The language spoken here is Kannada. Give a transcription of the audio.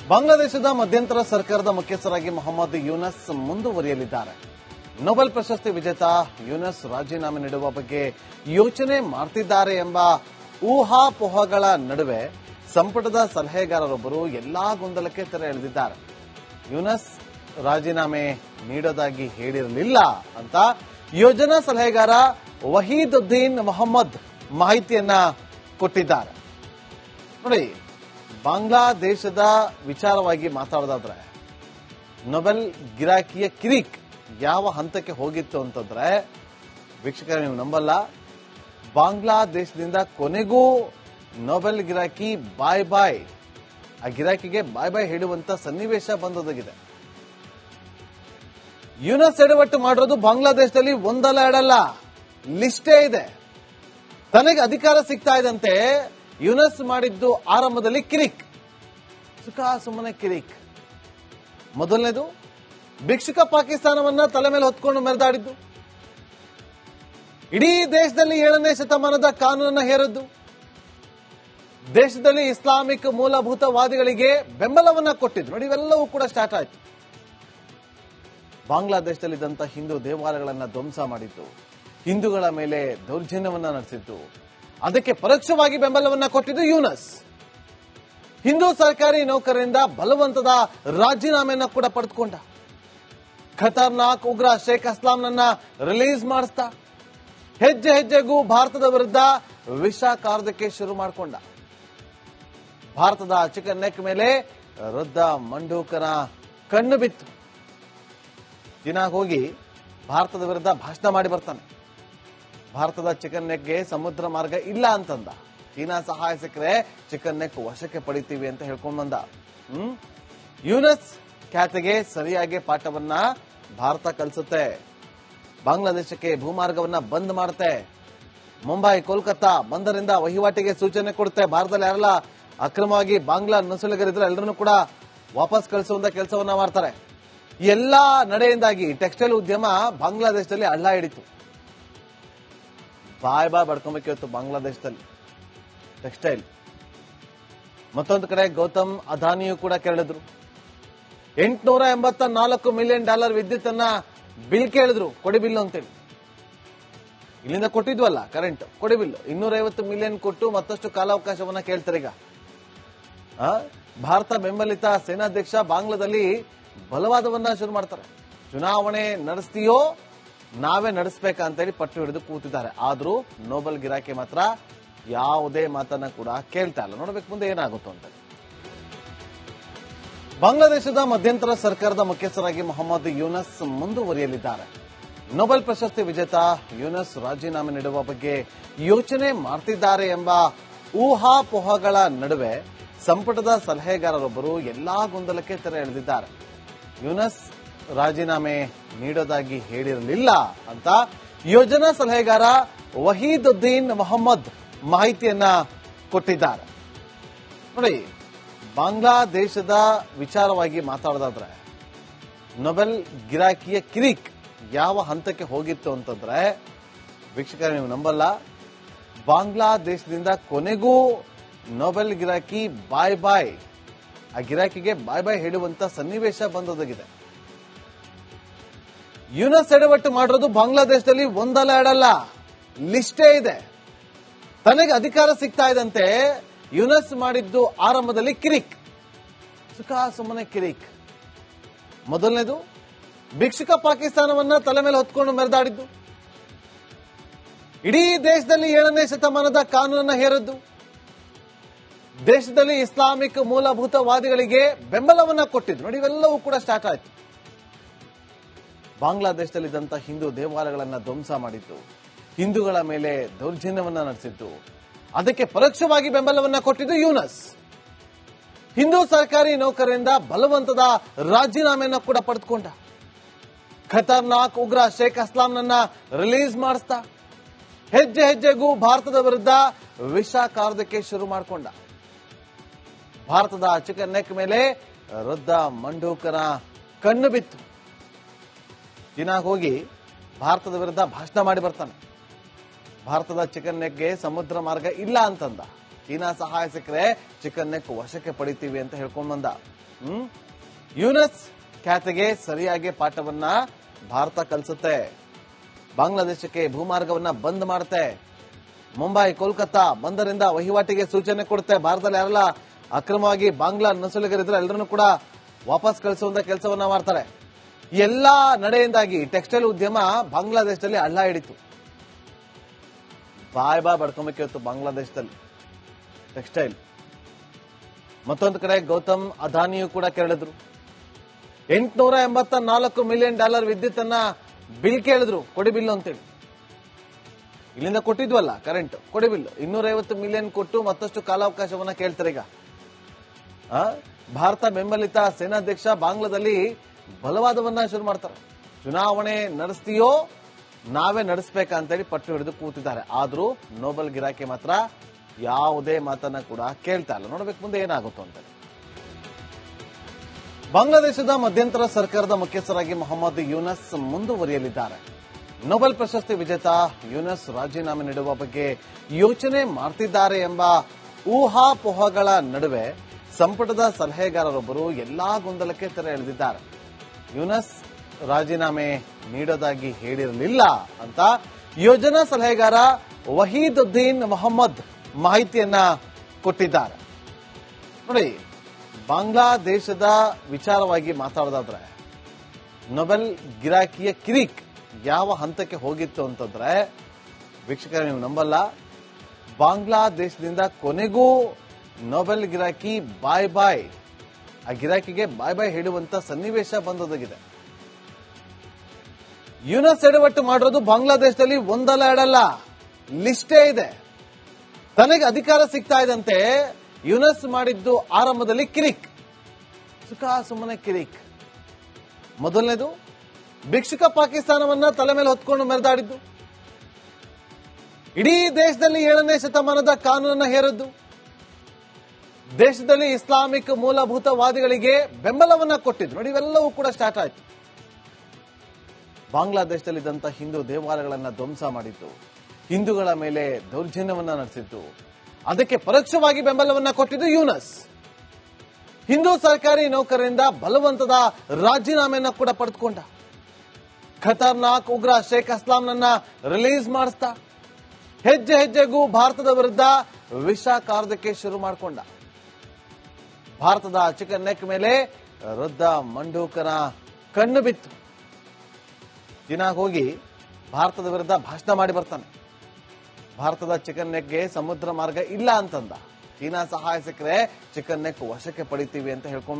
ಬಾಂಗ್ಲಾದೇಶದ ಮಧ್ಯಂತರ ಸರ್ಕಾರದ ಮುಖ್ಯಸ್ಥರಾಗಿ ಮೊಹಮ್ಮದ್ ಯೂನಸ್ ಮುಂದುವರಿಯಲಿದ್ದಾರೆ. ನೊಬೆಲ್ ಪ್ರಶಸ್ತಿ ವಿಜೇತ ಯೂನಸ್ ರಾಜೀನಾಮೆ ನೀಡುವ ಬಗ್ಗೆ ಯೋಚನೆ ಮಾಡ್ತಿದ್ದಾರೆ ಎಂಬ ಊಹಾಪೋಹಗಳ ನಡುವೆ ಸಂಪುಟದ ಸಲಹೆಗಾರರೊಬ್ಬರು ಎಲ್ಲಾ ಗೊಂದಲಕ್ಕೆ ತೆರೆ ಎಳೆದಿದ್ದಾರೆ. ಯೂನಸ್ ರಾಜೀನಾಮೆ ನೀಡೋದಾಗಿ ಹೇಳಿರಲಿಲ್ಲ ಅಂತ ಯೋಜನಾ ಸಲಹೆಗಾರ ವಹೀದುದ್ದೀನ್ ಮೊಹಮ್ಮದ್ ಮಾಹಿತಿಯನ್ನ ಕೊಟ್ಟಿದ್ದಾರೆ. ನೋಡಿ, ಬಾಂಗ್ಲಾದೇಶದ ವಿಚಾರವಾಗಿ ಮಾತಾಡೋದಾದ್ರೆ ನೊಬೆಲ್ ಗಿರಾಕಿಯ ಕಿರಿಕ್ ಯಾವ ಹಂತಕ್ಕೆ ಹೋಗಿತ್ತು ಅಂತಂದ್ರೆ, ವೀಕ್ಷಕರ ನೀವು ನಂಬಲ್ಲ, ಬಾಂಗ್ಲಾದೇಶದಿಂದ ಕೊನೆಗೂ ನೊಬೆಲ್ ಗಿರಾಕಿ ಬಾಯ್ ಬಾಯ್, ಆ ಗಿರಾಕಿಗೆ ಬಾಯ್ ಬಾಯ್ ಹೇಳುವಂತ ಸನ್ನಿವೇಶ ಬಂದೊದಗಿದೆ. ಯೂನಸ್ ಎಡವಟ್ಟು ಮಾಡಿರೋದು ಬಾಂಗ್ಲಾದೇಶದಲ್ಲಿ ಒಂದಲ್ಲ ಎರಡಲ್ಲ, ಲಿಸ್ಟೇ ಇದೆ. ತನಗೆ ಅಧಿಕಾರ ಸಿಗ್ತಾ ಇದ್ದಂತೆ ಯೂನಸ್ ಮಾಡಿದ್ದು ಆರಂಭದಲ್ಲಿ ಕಿರಿಕ್, ಸುಖ ಸುಮ್ಮನೆ ಕಿರಿಕ್. ಮೊದಲನೇದು ಭಿಕ್ಷುಕ ಪಾಕಿಸ್ತಾನವನ್ನ ತಲೆ ಮೇಲೆ ಹೊತ್ಕೊಂಡು ಮೆರೆದಾಡಿದ್ದು, ಇಡೀ ದೇಶದಲ್ಲಿ 7ನೇ ಶತಮಾನದ ಕಾನೂನನ್ನ ಹೇರದ್ದು, ದೇಶದಲ್ಲಿ ಇಸ್ಲಾಮಿಕ್ ಮೂಲಭೂತವಾದಿಗಳಿಗೆ ಬೆಂಬಲವನ್ನ ಕೊಟ್ಟಿದ್ದು. ನೋಡಿ, ಇವೆಲ್ಲವೂ ಕೂಡ ಸ್ಟಾರ್ಟ್ ಆಯಿತು. ಬಾಂಗ್ಲಾದೇಶದಲ್ಲಿದ್ದಂಥ ಹಿಂದೂ ದೇವಾಲಯಗಳನ್ನ ಧ್ವಂಸ ಮಾಡಿದ್ದು, ಹಿಂದೂಗಳ ಮೇಲೆ ದೌರ್ಜನ್ಯವನ್ನ ನಡೆಸಿದ್ದು, ಅದಕ್ಕೆ ಪರೋಕ್ಷವಾಗಿ ಬೆಂಬಲವನ್ನ ಕೊಟ್ಟಿದ್ದು ಯೂನಸ್. ಹಿಂದೂ ಸರ್ಕಾರಿ ನೌಕರರಿಂದ ಬಲವಂತದ ರಾಜೀನಾಮೆಯನ್ನ ಕೂಡ ಪಡೆದುಕೊಂಡ. ಖತರ್ನಾಕ್ ಉಗ್ರ ಶೇಖ್ ಅಸ್ಲಾಂನನ್ನ ರಿಲೀಸ್ ಮಾಡಿಸ್ತಾ ಹೆಜ್ಜೆ ಹೆಜ್ಜೆಗೂ ಭಾರತದ ವಿರುದ್ಧ ವಿಷ ಕಾರೋದಕ್ಕೆ ಶುರು ಮಾಡಿಕೊಂಡ. ಭಾರತದ ಚಿಕನ್ ನೆಕ್ ಮೇಲೆ ವೃದ್ಧ ಮಂಡೂಕನ ಕಣ್ಣು ಬಿತ್ತು. ದಿನ ಹೋಗಿ ಭಾರತದ ವಿರುದ್ಧ ಭಾಷಣ ಮಾಡಿ ಬರ್ತಾನೆ. ಭಾರತದ ಚಿಕನ್ ನೆಕ್ಗೆ ಸಮುದ್ರ ಮಾರ್ಗ ಇಲ್ಲ ಅಂತಂದ. ಚೀನಾ ಸಹಾಯ ಸಿಕ್ಕರೆ ಚಿಕನ್ ನೆಕ್ ವಶಕ್ಕೆ ಪಡಿತೀವಿ ಅಂತ ಹೇಳ್ಕೊಂಡ್ ಬಂದ. ಯೂನಸ್ ಖ್ಯಾತಿಗೆ ಸರಿಯಾಗಿ ಪಾಠವನ್ನ ಭಾರತ ಕಲಿಸುತ್ತೆ. ಬಾಂಗ್ಲಾದೇಶಕ್ಕೆ ಭೂಮಾರ್ಗವನ್ನ ಬಂದ್ ಮಾಡುತ್ತೆ. ಮುಂಬೈ, ಕೋಲ್ಕತ್ತಾ ಬಂದರಿಂದ ವಹಿವಾಟಿಗೆ ಸೂಚನೆ ಕೊಡುತ್ತೆ. ಭಾರತದಲ್ಲಿ ಯಾರೆಲ್ಲ ಅಕ್ರಮವಾಗಿ ಬಾಂಗ್ಲಾ ನುಸುಳಿಗರಿದ್ರೆ ಎಲ್ಲರನ್ನೂ ಕೂಡ ವಾಪಸ್ ಕಳಿಸುವಂತ ಕೆಲಸವನ್ನ ಮಾಡ್ತಾರೆ. ಎಲ್ಲಾ ನಡೆಯಿಂದಾಗಿ ಟೆಕ್ಸ್ಟೈಲ್ ಉದ್ಯಮ ಬಾಂಗ್ಲಾದೇಶದಲ್ಲಿ ಹಳ್ಳ ಹಿಡಿತು. ಬಾಯ್ ಬಡ್ಕೊಂಬೇಕಿತ್ತು ಬಾಂಗ್ಲಾದೇಶದಲ್ಲಿ ಟೆಕ್ಸ್ಟೈಲ್. ಮತ್ತೊಂದು ಕಡೆ ಗೌತಮ್ ಅದಾನಿಯು ಕೂಡ ಕೇಳಿದ್ರು. $884 ಮಿಲಿಯನ್ ವಿದ್ಯುತ್ ಅನ್ನ ಬಿಲ್ ಕೇಳಿದ್ರು, ಕೊಡಿ ಬಿಲ್ ಅಂತೇಳಿ. ಇಲ್ಲಿಂದ ಕೊಟ್ಟಿದ್ವಲ್ಲ ಕರೆಂಟ್, ಕೊಡಿ ಬಿಲ್. 250 ಮಿಲಿಯನ್ ಕೊಟ್ಟು ಮತ್ತಷ್ಟು ಕಾಲಾವಕಾಶವನ್ನ ಕೇಳ್ತಾರೆ. ಈಗ ಭಾರತ ಬೆಂಬಲಿತ ಸೇನಾಧ್ಯಕ್ಷ ಬಾಂಗ್ಲಾದಲ್ಲಿ ಬಲವಾದವನ್ನ ಶುರು ಮಾಡ್ತಾರೆ. ಚುನಾವಣೆ ನಡೆಸ್ತೀಯೋ ನಾವೇ ನಡೆಸಬೇಕಾ ಅಂತೇಳಿ ಪಟ್ಟು ಹಿಡಿದು ಕೂತಿದ್ದಾರೆ. ಆದ್ರೂ ನೊಬೆಲ್ ಗಿರಾಕಿ ಮಾತ್ರ ಯಾವುದೇ ಮಾತನ್ನ ಕೂಡ ಕೇಳ್ತಾ ಇಲ್ಲ. ನೋಡ್ಬೇಕು ಮುಂದೆ ಏನಾಗುತ್ತೋ ಅಂತ. ಬಾಂಗ್ಲಾದೇಶದ ಮಧ್ಯಂತರ ಸರ್ಕಾರದ ಮುಖ್ಯಸ್ಥರಾಗಿ ಮೊಹಮ್ಮದ್ ಯೂನಸ್ ಮುಂದುವರಿಯಲಿದ್ದಾರೆ. ನೊಬೆಲ್ ಪ್ರಶಸ್ತಿ ವಿಜೇತ ಯೂನಸ್ ರಾಜೀನಾಮೆ ನೀಡುವ ಬಗ್ಗೆ ಯೋಚನೆ ಮಾಡ್ತಿದ್ದಾರೆ ಎಂಬ ಊಹಾಪೋಹಗಳ ನಡುವೆ ಸಂಪುಟದ ಸಲಹೆಗಾರರೊಬ್ಬರು ಎಲ್ಲಾ ಗೊಂದಲಕ್ಕೆ ತೆರೆ ಎಳೆದಿದ್ದಾರೆ. ಯೂನಸ್ ರಾಜೀನಾಮೆ ನೀಡೋದಾಗಿ ಹೇಳಿರಲಿಲ್ಲ ಅಂತ ಯೋಜನಾ ಸಲಹೆಗಾರ ವಹೀದುದ್ದೀನ್ ಮೊಹಮ್ಮದ್ ಮಾಹಿತಿಯನ್ನ ಕೊಟ್ಟಿದ್ದಾರೆ. ನೋಡಿ, ಬಾಂಗ್ಲಾದೇಶದ ವಿಚಾರವಾಗಿ ಮಾತಾಡೋದಾದ್ರೆ ನೊಬೆಲ್ ಗಿರಾಕಿಯ ಕಿರಿಕ್ ಯಾವ ಹಂತಕ್ಕೆ ಹೋಗಿತ್ತು ಅಂತಂದ್ರೆ, ವೀಕ್ಷಕರ ನೀವು ನಂಬಲ್ಲ, ಬಾಂಗ್ಲಾದೇಶದಿಂದ ಕೊನೆಗೂ ನೊಬೆಲ್ ಗಿರಾಕಿ ಬಾಯ್ ಬಾಯ್, ಆ ಗಿರಾಕಿಗೆ ಬಾಯ್ ಬಾಯ್ ಹೇಳುವಂತ ಸನ್ನಿವೇಶ ಬಂದೊದಗಿದೆ. ಯೂನಸ್ ಎಡವಟ್ಟು ಮಾಡಿರೋದು ಬಾಂಗ್ಲಾದೇಶದಲ್ಲಿ ಒಂದಲ್ಲ ಎರಡಲ್ಲ, ಲಿಸ್ಟೇ ಇದೆ. ತನಗೆ ಅಧಿಕಾರ ಸಿಗ್ತಾ ಇದ್ದಂತೆ ಯೂನಸ್ ಮಾಡಿದ್ದು ಆರಂಭದಲ್ಲಿ ಕಿರಿಕ್, ಸುಖ ಸುಮ್ಮನೆ ಕಿರಿಕ್. ಮೊದಲನೇದು ಭಿಕ್ಷುಕ ಪಾಕಿಸ್ತಾನವನ್ನ ತಲೆ ಮೇಲೆ ಹೊತ್ಕೊಂಡು ಮೆರೆದಾಡಿದ್ದು, ಇಡೀ ದೇಶದಲ್ಲಿ 7ನೇ ಶತಮಾನದ ಕಾನೂನನ್ನ ಹೇರದ್ದು, ದೇಶದಲ್ಲಿ ಇಸ್ಲಾಮಿಕ್ ಮೂಲಭೂತವಾದಿಗಳಿಗೆ ಬೆಂಬಲವನ್ನ ಕೊಟ್ಟಿದ್ದು. ನೋಡಿ, ಇವೆಲ್ಲವೂ ಕೂಡ ಸ್ಟಾರ್ಟ್ ಆಯಿತು. ಬಾಂಗ್ಲಾದೇಶದಲ್ಲಿದ್ದಂಥ ಹಿಂದೂ ದೇವಾಲಯಗಳನ್ನ ಧ್ವಂಸ ಮಾಡಿದ್ದು, ಹಿಂದೂಗಳ ಮೇಲೆ ದೌರ್ಜನ್ಯವನ್ನ ನಡೆಸಿದ್ದು, ಅದಕ್ಕೆ ಪರೋಕ್ಷವಾಗಿ ಬೆಂಬಲವನ್ನ ಕೊಟ್ಟಿದ್ದು ಯೂನಸ್. ಹಿಂದೂ ಸರ್ಕಾರಿ ನೌಕರರಿಂದ ಬಲವಂತದ ರಾಜೀನಾಮೆಯನ್ನ ಕೂಡ ಪಡೆದುಕೊಂಡ. ಖತರ್ನಾಕ್ ಉಗ್ರ ಶೇಖ್ ಅಸ್ಲಾಂನನ್ನ ರಿಲೀಸ್ ಮಾಡಿಸ್ತಾ ಹೆಜ್ಜೆ ಹೆಜ್ಜೆಗೂ ಭಾರತದ ವಿರುದ್ಧ ವಿಷ ಕಾರೋದಕ್ಕೆ ಶುರು ಮಾಡಿಕೊಂಡ. ಭಾರತದ ಚಿಕನ್ ನೆಕ್ ಮೇಲೆ ವೃದ್ಧ ಮಂಡೂಕನ ಕಣ್ಣು ಬಿತ್ತು. ದಿನ ಹೋಗಿ ಭಾರತದ ವಿರುದ್ಧ ಭಾಷಣ ಮಾಡಿ ಬರ್ತಾನೆ. ಭಾರತದ ಚಿಕನ್ ನೆಕ್ಗೆ ಸಮುದ್ರ ಮಾರ್ಗ ಇಲ್ಲ ಅಂತಂದ. ಚೀನಾ ಸಹಾಯ ಸಿಕ್ಕರೆ ಚಿಕನ್ ನೆಕ್ ವಶಕ್ಕೆ ಪಡಿತೀವಿ ಅಂತ ಹೇಳ್ಕೊಂಡ್ ಬಂದ. ಯೂನಸ್ ಖ್ಯಾತಿಗೆ ಸರಿಯಾಗಿ ಪಾಠವನ್ನ ಭಾರತ ಕಲಿಸುತ್ತೆ. ಬಾಂಗ್ಲಾದೇಶಕ್ಕೆ ಭೂಮಾರ್ಗವನ್ನ ಬಂದ್ ಮಾಡುತ್ತೆ. ಮುಂಬೈ, ಕೋಲ್ಕತ್ತಾ ಬಂದರಿಂದ ವಹಿವಾಟಿಗೆ ಸೂಚನೆ ಕೊಡುತ್ತೆ. ಭಾರತದಲ್ಲಿ ಯಾರೆಲ್ಲ ಅಕ್ರಮವಾಗಿ ಬಾಂಗ್ಲಾ ನಸುಲಿಗರಿದ್ರೆ ಎಲ್ಲರನ್ನೂ ಕೂಡ ವಾಪಸ್ ಕಳಿಸುವಂತ ಕೆಲಸವನ್ನ ಮಾಡ್ತಾರೆ. ಎಲ್ಲಾ ನಡೆಯಿಂದಾಗಿ ಟೆಕ್ಸ್ಟೈಲ್ ಉದ್ಯಮ ಬಾಂಗ್ಲಾದೇಶದಲ್ಲಿ ಹಳ್ಳ ಹಿಡಿತು. ಬಾಯ್ ಬಡ್ಕೊಂಬೇಕಿತ್ತು ಬಾಂಗ್ಲಾದೇಶದಲ್ಲಿ ಟೆಕ್ಸ್ಟೈಲ್. ಮತ್ತೊಂದು ಕಡೆ ಗೌತಮ್ ಅದಾನಿಯು ಕೂಡ ಕೇಳಿದ್ರು. $884 ಮಿಲಿಯನ್ ವಿದ್ಯುತ್ ಅನ್ನ ಬಿಲ್ ಕೇಳಿದ್ರು, ಕೊಡಿ ಬಿಲ್ ಅಂತೇಳಿ. ಇಲ್ಲಿಂದ ಕೊಟ್ಟಿದ್ವಲ್ಲ ಕರೆಂಟ್, ಕೊಡಿ ಬಿಲ್. 250 ಮಿಲಿಯನ್ ಕೊಟ್ಟು ಮತ್ತಷ್ಟು ಕಾಲಾವಕಾಶವನ್ನ ಕೇಳ್ತಾರೆ. ಈಗ ಭಾರತ ಬೆಂಬಲಿತ ಸೇನಾಧ್ಯಕ್ಷ ಬಾಂಗ್ಲಾದಲ್ಲಿ ಬಲವಾದವನ್ನ ಶುರು ಮಾಡ್ತಾರೆ. ಚುನಾವಣೆ ನಡೆಸ್ತೀಯೋ ನಾವೇ ನಡೆಸಬೇಕಂತೇಳಿ ಪಟ್ಟು ಹಿಡಿದು ಕೂತಿದ್ದಾರೆ. ಆದ್ರೂ ನೋಬೆಲ್ ಗಿರಾಕಿ ಮಾತ್ರ ಯಾವುದೇ ಮಾತನ್ನ ಕೂಡ ಕೇಳ್ತಾ ಇಲ್ಲ. ನೋಡ್ಬೇಕು ಮುಂದೆ ಏನಾಗುತ್ತೋ ಅಂತ. ಬಾಂಗ್ಲಾದೇಶದ ಮಧ್ಯಂತರ ಸರ್ಕಾರದ ಮುಖ್ಯಸ್ಥರಾಗಿ ಮೊಹಮ್ಮದ್ ಯೂನಸ್ ಮುಂದುವರಿಯಲಿದ್ದಾರೆ. ನೊಬೆಲ್ ಪ್ರಶಸ್ತಿ ವಿಜೇತ ಯೂನಸ್ ರಾಜೀನಾಮೆ ನೀಡುವ ಬಗ್ಗೆ ಯೋಚನೆ ಮಾಡ್ತಿದ್ದಾರೆ ಎಂಬ ಊಹಾಪೋಹಗಳ ನಡುವೆ ಸಂಪುಟದ ಸಲಹೆಗಾರರೊಬ್ಬರು ಎಲ್ಲಾ ಗೊಂದಲಕ್ಕೆ ತೆರೆ ಎಳೆದಿದ್ದಾರೆ. ಯೂನಸ್ ರಾಜೀನಾಮೆ ನೀಡೋದಾಗಿ ಹೇಳಿರಲಿಲ್ಲ ಅಂತ ಯೋಜನಾ ಸಲಹೆಗಾರ ವಹೀದುದ್ದೀನ್ ಮೊಹಮ್ಮದ್ ಮಾಹಿತಿಯನ್ನ ಕೊಟ್ಟಿದ್ದಾರೆ. ನೋಡಿ, ಬಾಂಗ್ಲಾದೇಶದ ವಿಚಾರವಾಗಿ ಮಾತಾಡೋದಾದ್ರೆ ನೊಬೆಲ್ ಗಿರಾಕಿಯ ಕಿರಿಕ್ ಯಾವ ಹಂತಕ್ಕೆ ಹೋಗಿತ್ತು ಅಂತಂದ್ರೆ, ವೀಕ್ಷಕರೇ ನೀವು ನಂಬಲ್ಲ, ಬಾಂಗ್ಲಾದೇಶದಿಂದ ಕೊನೆಗೂ ನೊಬೆಲ್ ಗಿರಾಕಿ ಬಾಯ್ ಬಾಯ್, ಆ ಗಿರಾಕಿಗೆ ಬಾಯ್ ಬಾಯ್ ಹೇಳುವಂತ ಸನ್ನಿವೇಶ ಬಂದೊದಗಿದೆ. ಯೂನಸ್ ಎಡವಟ್ಟು ಮಾಡಿರೋದು ಬಾಂಗ್ಲಾದೇಶದಲ್ಲಿ ಒಂದಲ್ಲ ಎರಡಲ್ಲ, ಲಿಸ್ಟೇ ಇದೆ. ತನಗೆ ಅಧಿಕಾರ ಸಿಗ್ತಾ ಇದ್ದಂತೆ ಯೂನಸ್ ಮಾಡಿದ್ದು ಆರಂಭದಲ್ಲಿ ಕಿರಿಕ್, ಸುಮ್ಮನೆ ಕಿರಿಕ್. ಮೊದಲನೇದು ಭಿಕ್ಷುಕ ಪಾಕಿಸ್ತಾನವನ್ನ ತಲೆ ಮೇಲೆ ಹೊತ್ಕೊಂಡು ಮೆರೆದಾಡಿದ್ದು, ಇಡೀ ದೇಶದಲ್ಲಿ 7ನೇ ಶತಮಾನದ ಕಾನೂನನ್ನ ಹೇರದ್ದು, ದೇಶದಲ್ಲಿ ಇಸ್ಲಾಮಿಕ್ ಮೂಲಭೂತವಾದಿಗಳಿಗೆ ಬೆಂಬಲವನ್ನ ಕೊಟ್ಟಿದ್ದು. ನೋಡಿ, ಇವೆಲ್ಲವೂ ಕೂಡ ಸ್ಟಾರ್ಟ್ ಆಯಿತು. ಬಾಂಗ್ಲಾದೇಶದಲ್ಲಿದ್ದಂಥ ಹಿಂದೂ ದೇವಾಲಯಗಳನ್ನ ಧ್ವಂಸ ಮಾಡಿದ್ದು, ಹಿಂದೂಗಳ ಮೇಲೆ ದೌರ್ಜನ್ಯವನ್ನ ನಡೆಸಿದ್ದು, ಅದಕ್ಕೆ ಪರೋಕ್ಷವಾಗಿ ಬೆಂಬಲವನ್ನ ಕೊಟ್ಟಿದ್ದು ಯೂನಸ್. ಹಿಂದೂ ಸರ್ಕಾರಿ ನೌಕರರಿಂದ ಬಲವಂತದ ರಾಜೀನಾಮೆಯನ್ನ ಕೂಡ ಪಡೆದುಕೊಂಡ. ಖತರ್ನಾಕ್ ಉಗ್ರ ಶೇಖ್ ಅಸ್ಲಾಂನನ್ನ ರಿಲೀಸ್ ಮಾಡಿಸ್ತಾ ಹೆಜ್ಜೆ ಹೆಜ್ಜೆಗೂ ಭಾರತದ ವಿರುದ್ಧ ವಿಷ ಕಾರೋದಕ್ಕೆ ಶುರು ಮಾಡಿಕೊಂಡ. ಭಾರತದ ಚಿಕನ್ ನೆಕ್ ಮೇಲೆ ವೃದ್ಧ ಮಂಡೂಕನ ಕಣ್ಣು ಬಿತ್ತು. ಚೀನಾಗ್ ಹೋಗಿ ಭಾರತದ ವಿರುದ್ಧ ಭಾಷಣ ಮಾಡಿ ಬರ್ತಾನೆ. ಭಾರತದ ಚಿಕನ್ ನೆಕ್ಗೆ ಸಮುದ್ರ ಮಾರ್ಗ ಇಲ್ಲ ಅಂತಂದ. ಚೀನಾ ಸಹಾಯ ಸಿಕ್ಕರೆ ಚಿಕನ್ ನೆಕ್ ವಶಕ್ಕೆ ಪಡಿತೀವಿ ಅಂತ ಹೇಳ್ಕೊಂಡು